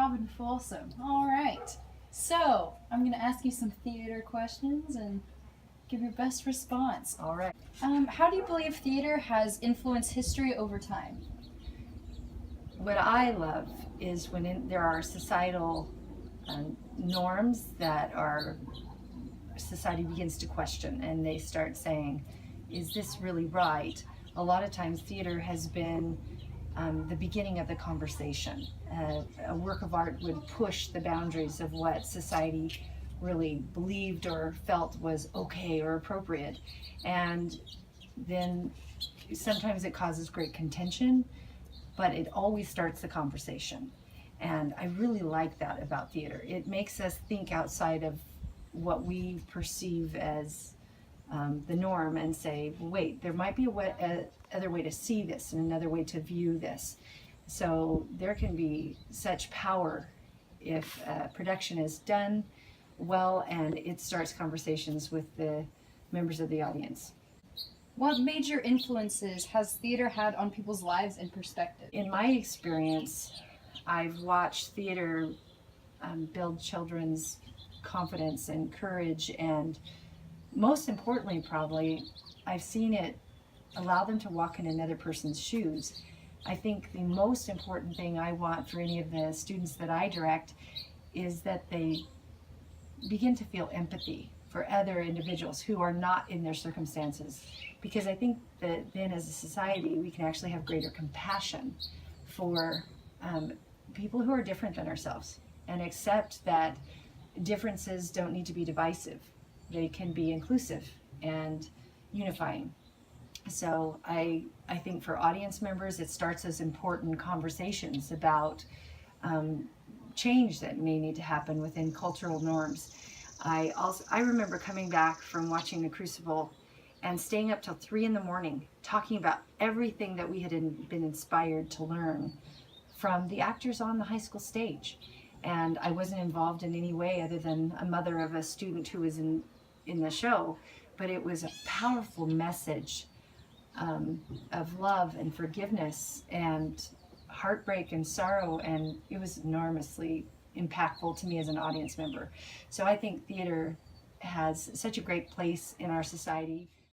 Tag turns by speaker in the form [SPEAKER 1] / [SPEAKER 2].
[SPEAKER 1] Robyn Folsom. All right. So, I'm going to ask you some theater questions and give your best response.
[SPEAKER 2] All right.
[SPEAKER 1] How do you believe theater has influenced history over time?
[SPEAKER 2] What I love is when there are societal norms that our society begins to question, and they start saying, is this really right? A lot of times theater has been the beginning of the conversation. A work of art would push the boundaries of what society really believed or felt was okay or appropriate. And then sometimes it causes great contention, but it always starts the conversation. And I really like that about theater. It makes us think outside of what we perceive as the norm and say, well, wait, there might be a other way to see this and another way to view this. So there can be such power if production is done well and it starts conversations with the members of the audience.
[SPEAKER 1] What major influences has theater had on people's lives and perspective?
[SPEAKER 2] In my experience, I've watched theater build children's confidence and courage, and most importantly, probably, I've seen it allow them to walk in another person's shoes. I think the most important thing I want for any of the students that I direct is that they begin to feel empathy for other individuals who are not in their circumstances. Because I think that then as a society, we can actually have greater compassion for people who are different than ourselves and accept that differences don't need to be divisive. They can be inclusive and unifying. So I think for audience members, it starts as important conversations about change that may need to happen within cultural norms. I remember coming back from watching The Crucible and staying up till 3 a.m. talking about everything that we had been inspired to learn from the actors on the high school stage. And I wasn't involved in any way other than a mother of a student who was in the show, but it was a powerful message of love and forgiveness and heartbreak and sorrow, and it was enormously impactful to me as an audience member. So I think theater has such a great place in our society.